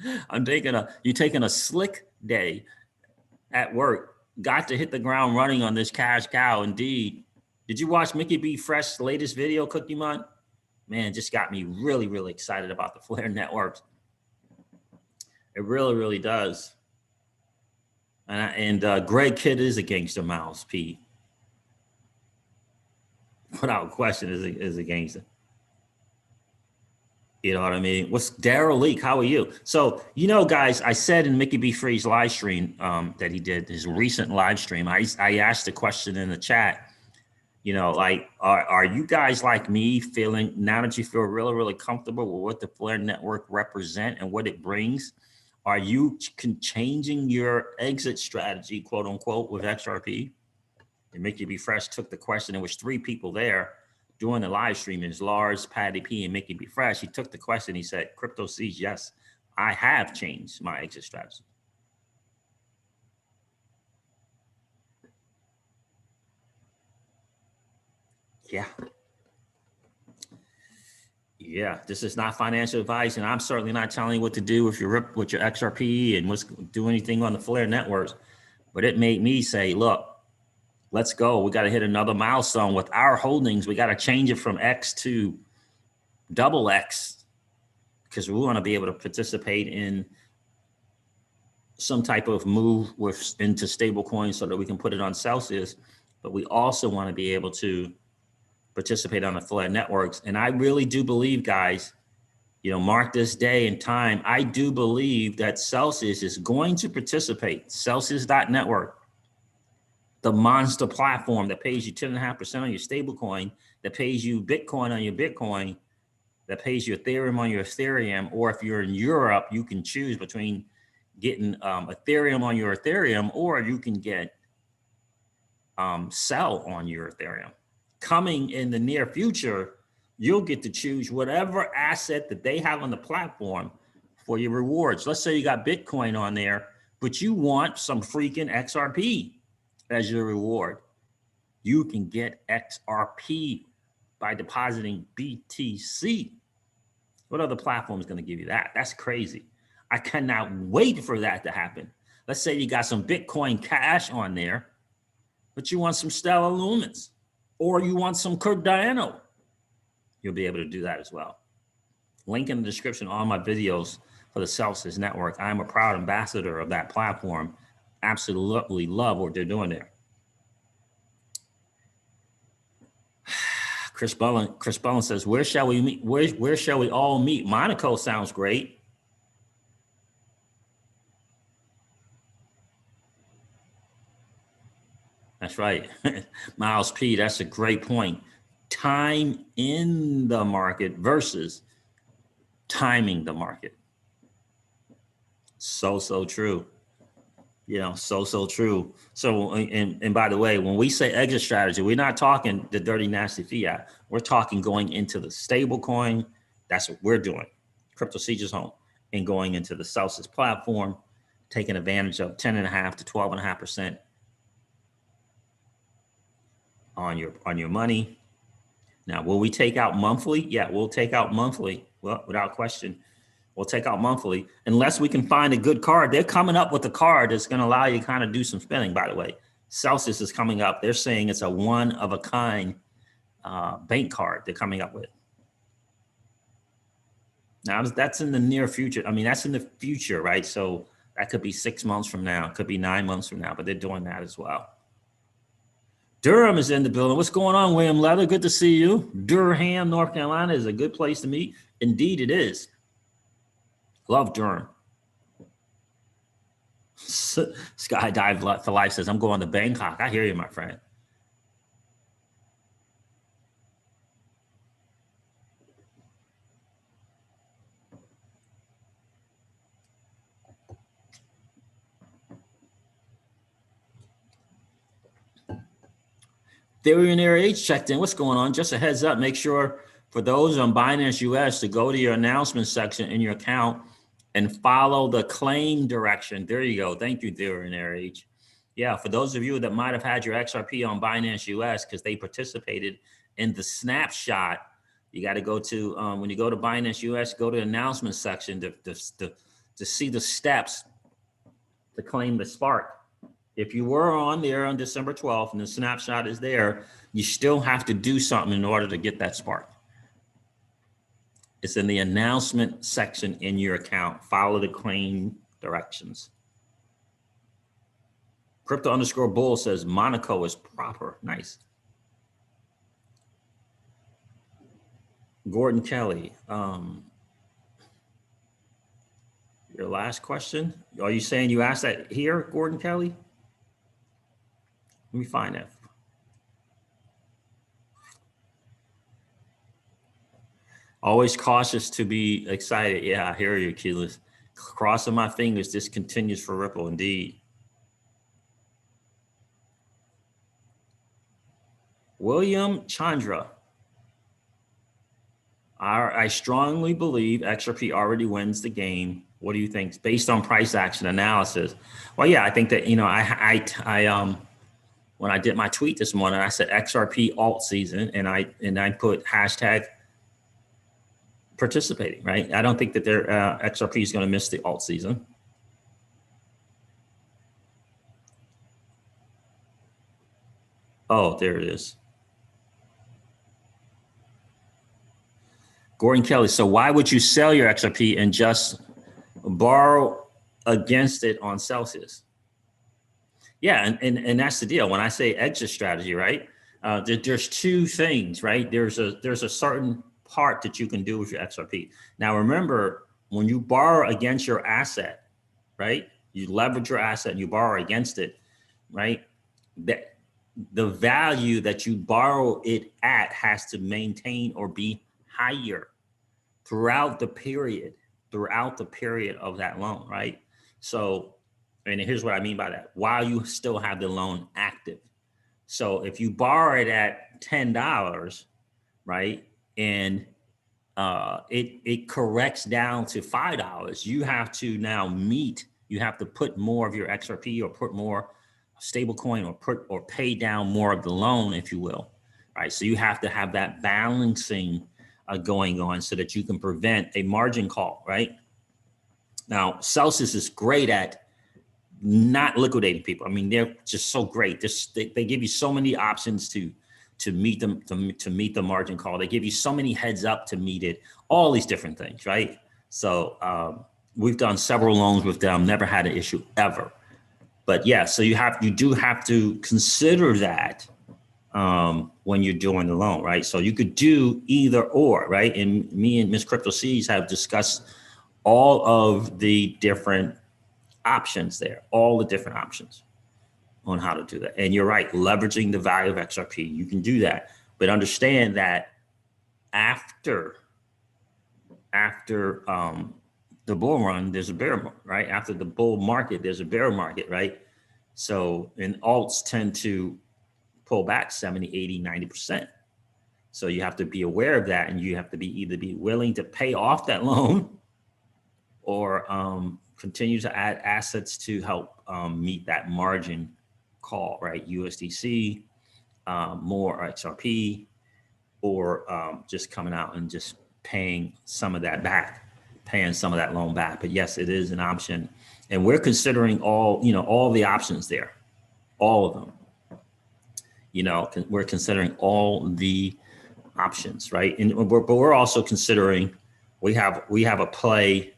You're taking a slick day at work. Got to hit the ground running on this cash cow. Indeed. Did you watch Mickey B. Fresh's latest video, Cookie Month? Man, just got me really, really excited about the Flare networks. It really, really does. And Greg Kidd is a gangster, Miles P. Without question, is a gangster. You know what I mean? What's Daryl Leak? How are you? So, you know, guys, I said in Mickey B. Free's live stream that he did, his recent live stream, I asked a question in the chat, you know, like, are you guys like me feeling, now that you feel really, really comfortable with what the Flare network represent and what it brings, are you changing your exit strategy, quote unquote, with XRP? And Mickey B. Fresh took the question. There was 3 people there doing the live stream. It's Lars, Patty P, and Mickey B. Fresh. He took the question. He said, Crypto Seeds, yes, I have changed my exit strategy. Yeah. Yeah, this is not financial advice, and I'm certainly not telling you what to do with your XRP and do anything on the Flare networks. But it made me say, look, let's go. We got to hit another milestone with our holdings. We got to change it from X to double X because we want to be able to participate in some type of move into stable coins so that we can put it on Celsius. But we also want to be able to participate on the Flare networks. And I really do believe, guys, you know, mark this day and time. I do believe that Celsius is going to participate. Celsius.network. The monster platform that pays you 10.5% on your stable coin, that pays you Bitcoin on your Bitcoin, that pays you Ethereum on your Ethereum, or if you're in Europe, you can choose between getting Ethereum on your Ethereum, or you can get Cell on your Ethereum. Coming in the near future, you'll get to choose whatever asset that they have on the platform for your rewards. Let's say you got Bitcoin on there, but you want some freaking XRP as your reward. You can get XRP by depositing BTC. What other platform is going to give you that? That's crazy. I cannot wait for that to happen. Let's say you got some Bitcoin Cash on there, but you want some Stellar Lumens, or you want some Cardano. You'll be able to do that as well. Link in the description, all my videos for the Celsius network. I'm a proud ambassador of that platform. Absolutely love what they're doing there. Chris Bullen says, where shall we meet? Where shall we all meet? Monaco sounds great. That's right. Miles P, that's a great point. Time in the market versus timing the market. So true. You know, so true. So, and by the way, when we say exit strategy, we're not talking the dirty, nasty fiat. We're talking going into the stable coin. That's what we're doing. Crypto Seeds home and going into the Celsius platform, taking advantage of 10.5 to 12.5% on your money. Now, will we take out monthly? Yeah, we'll take out monthly. Well, without question. We'll take out monthly unless we can find a good card. They're coming up with a card that's going to allow you to kind of do some spending, by the way. Celsius is coming up. They're saying it's a one-of-a-kind bank card they're coming up with. Now, that's in the near future. I mean, that's in the future, right? So that could be 6 months from now. It could be 9 months from now, but they're doing that as well. Durham is in the building. What's going on, William Leather? Good to see you. Durham, North Carolina is a good place to meet. Indeed, it is. Love Durham. Skydive for Life says, I'm going to Bangkok. I hear you, my friend. Billionaire H checked in. What's going on? Just a heads up. Make sure for those on Binance US to go to your announcement section in your account and follow the claim direction. There you go. Thank you, Billionaire H. Yeah, for those of you that might have had your XRP on Binance US because they participated in the snapshot, you got to go to, when you go to Binance US, go to the announcement section. The to see the steps to claim the spark. If you were on there on December 12th and the snapshot is there, you still have to do something in order to get that spark. It's in the announcement section in your account. Follow the claim directions. Crypto_bull says Monaco is proper. Nice. Gordon Kelly, your last question. Are you saying you asked that here, Gordon Kelly? Let me find that. Always cautious to be excited. Yeah, I hear you, Keyless. Crossing my fingers, this continues for Ripple, indeed. William Chandra. I strongly believe XRP already wins the game. What do you think? Based on price action analysis. Well, yeah, I think that, you know, when I did my tweet this morning, I said XRP alt season, and I put hashtag participating, right? I don't think that their XRP is going to miss the alt season. Oh, there it is. Gordon Kelly, so why would you sell your XRP and just borrow against it on Celsius? Yeah, and that's the deal. When I say exit strategy, right? There's two things, right? There's a certain part that you can do with your XRP. Now, remember, when you borrow against your asset, right? You leverage your asset and you borrow against it, right? That the value that you borrow it at has to maintain or be higher throughout the period of that loan, right? So, and here's what I mean by that. While you still have the loan active. So if you borrow it at $10, right, and it corrects down to $5, you have to now you have to put more of your XRP or put more stable coin or pay down more of the loan, if you will, right? So you have to have that balancing going on so that you can prevent a margin call, right? Now, Celsius is great at not liquidating people. I mean, they're just so great. They give you so many options to meet them, to meet the margin call. They give you so many heads up to meet it, all these different things, right? So we've done several loans with them, never had an issue ever. But yeah, so you do have to consider that when you're doing the loan, right? So you could do either or, right? And me and Miss Crypto Seeds have discussed all of the different options there, all the different options on how to do that. And you're right, leveraging the value of XRP, you can do that. But understand that after the bull run, there's a bear, right? After the bull market, there's a bear market, right? So, and alts tend to pull back 70, 80, 90%. So you have to be aware of that, and you have to either be willing to pay off that loan or continue to add assets to help meet that margin call, right? USDC, more XRP, or just coming out and just paying some of that back, paying some of that loan back. But yes, it is an option. And we're considering all the options there, all of them. We're considering all the options, right? And but we're also considering, we have a play,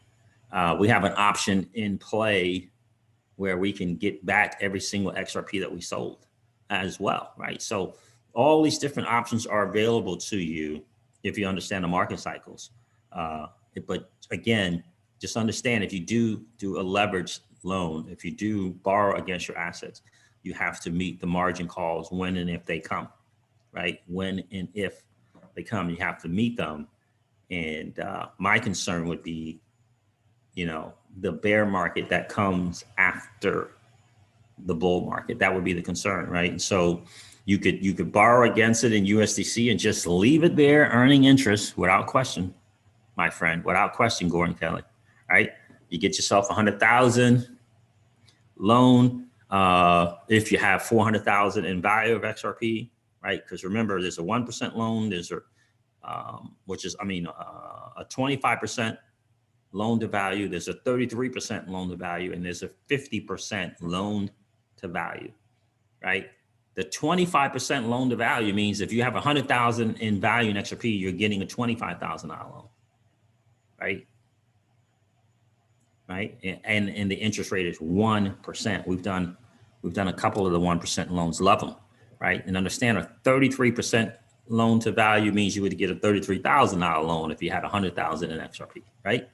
we have an option in play where we can get back every single XRP that we sold as well, right? So all these different options are available to you if you understand the market cycles. But again, just understand, if you do a leveraged loan, if you do borrow against your assets, you have to meet the margin calls when and if they come, right? When and if they come, you have to meet them. And my concern would be, the bear market that comes after the bull market. That would be the concern, right? And so you could borrow against it in USDC and just leave it there, earning interest without question, my friend, without question, Gordon Kelly, right? You get yourself 100,000 loan. If you have 400,000 in value of XRP, right? Because remember, there's a 1% loan, there's a 25% loan to value. There's a 33% loan to value, and there's a 50% loan to value, right? The 25% loan to value means if you have 100,000 in value in XRP, you're getting a $25,000 loan, right? Right, and the interest rate is 1%. We've done a couple of the 1% loans. Love them, right? And understand a 33% loan to value means you would get a $33,000 loan if you had 100,000 in XRP, right?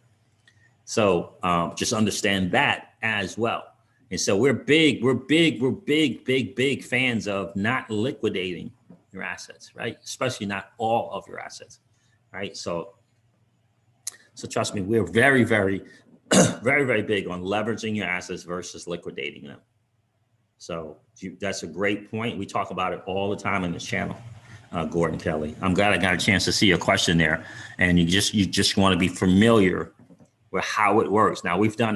So just understand that as well. And so we're big fans of not liquidating your assets, right? Especially not all of your assets, right? So trust me, we're very big on leveraging your assets versus liquidating them. So that's a great point. We talk about it all the time on this channel, Gordon Kelly. I'm glad I got a chance to see your question there. And you just want to be familiar with how it works. Now we've done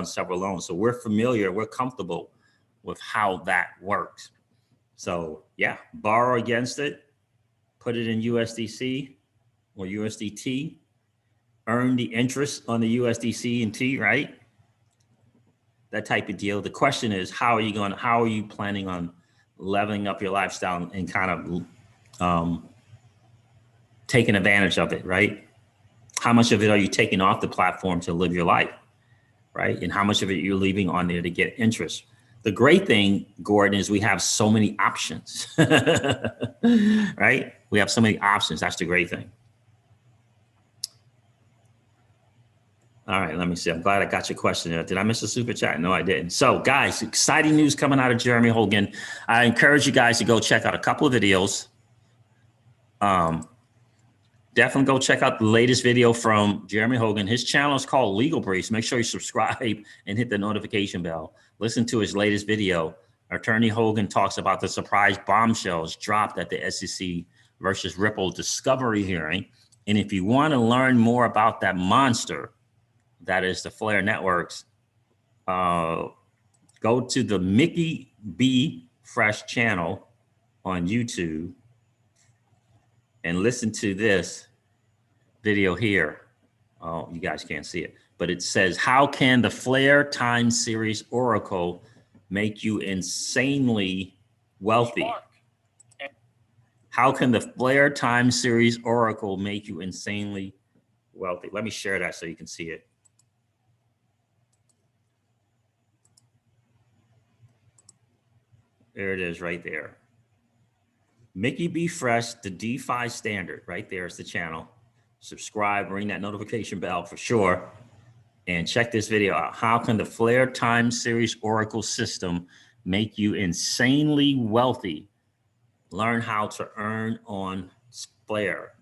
several loans, so we're familiar, we're comfortable with how that works. So yeah, borrow against it, put it in USDC or USDT, earn the interest on the USDC and T, right? That type of deal. The question is, how are you planning on leveling up your lifestyle and kind of taking advantage of it, right? How much of it are you taking off the platform to live your life, right? And how much of it you're leaving on there to get interest? The great thing, Gordon, is we have so many options, right? We have so many options. That's the great thing. All right, let me see. I'm glad I got your question there. Did I miss a super chat? No, I didn't. So guys, exciting news coming out of Jeremy Hogan. I encourage you guys to go check out a couple of videos. Definitely go check out the latest video from Jeremy Hogan. His channel is called Legal Briefs. Make sure you subscribe and hit the notification bell. Listen to his latest video. Attorney Hogan talks about the surprise bombshells dropped at the SEC versus Ripple discovery hearing. And if you want to learn more about that monster, that is the Flare Networks, go to the Mickey B. Fresh channel on YouTube and listen to this video here. Oh, you guys can't see it, but it says, how can the Flare Time Series Oracle make you insanely wealthy? How can the Flare Time Series Oracle make you insanely wealthy? Let me share that so you can see it. There it is right there. Mickey B. Fresh, the DeFi standard, right there is the channel. Subscribe, ring that notification bell for sure. And check this video out. How can the Flare Time Series Oracle system make you insanely wealthy? Learn how to earn on Flare.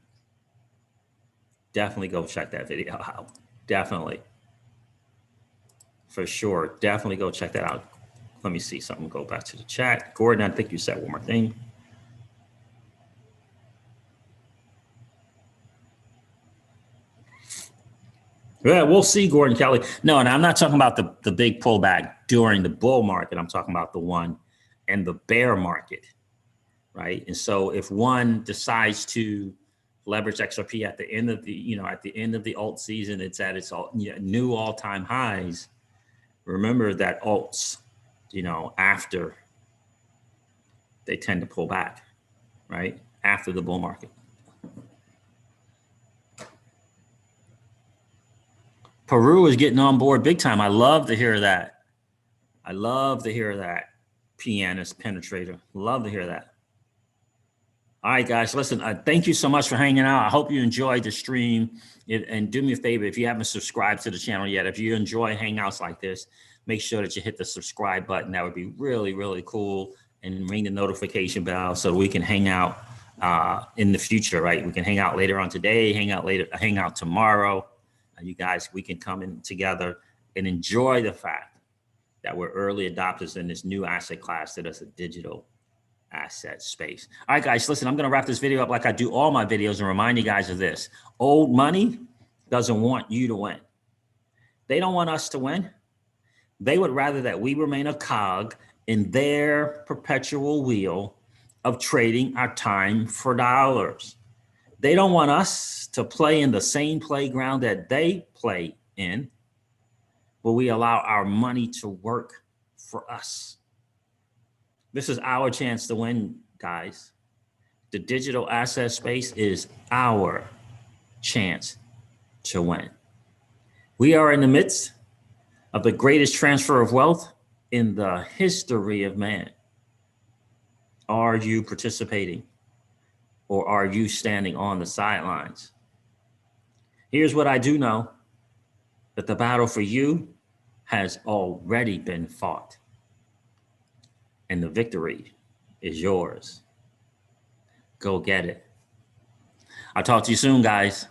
Definitely go check that video out. Definitely. For sure. Definitely go check that out. Let me see something. Go back to the chat. Gordon, I think you said one more thing. Yeah, we'll see, Gordon Kelly. No, and I'm not talking about the big pullback during the bull market. I'm talking about the one in the bear market, right? And so if one decides to leverage XRP at the end of the alt season, it's at its new all-time highs. Remember that alts, after they tend to pull back, right? After the bull market. Peru is getting on board big time. I love to hear that. I love to hear that. Pianist penetrator. Love to hear that. All right, guys, listen, thank you so much for hanging out. I hope you enjoyed the stream. And do me a favor, if you haven't subscribed to the channel yet, if you enjoy hangouts like this, make sure that you hit the subscribe button. That would be really, really cool. And ring the notification bell so we can hang out in the future, right? We can hang out later on today, hang out tomorrow. You guys, we can come in together and enjoy the fact that we're early adopters in this new asset class that is a digital asset space. All right, guys, listen, I'm going to wrap this video up like I do all my videos and remind you guys of this. Old money doesn't want you to win. They don't want us to win. They would rather that we remain a cog in their perpetual wheel of trading our time for dollars. They don't want us to play in the same playground that they play in, but we allow our money to work for us. This is our chance to win, guys. The digital asset space is our chance to win. We are in the midst of the greatest transfer of wealth in the history of man. Are you participating, or are you standing on the sidelines? Here's what I do know, that the battle for you has already been fought, and the victory is yours. Go get it. I'll talk to you soon, guys.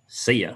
See ya.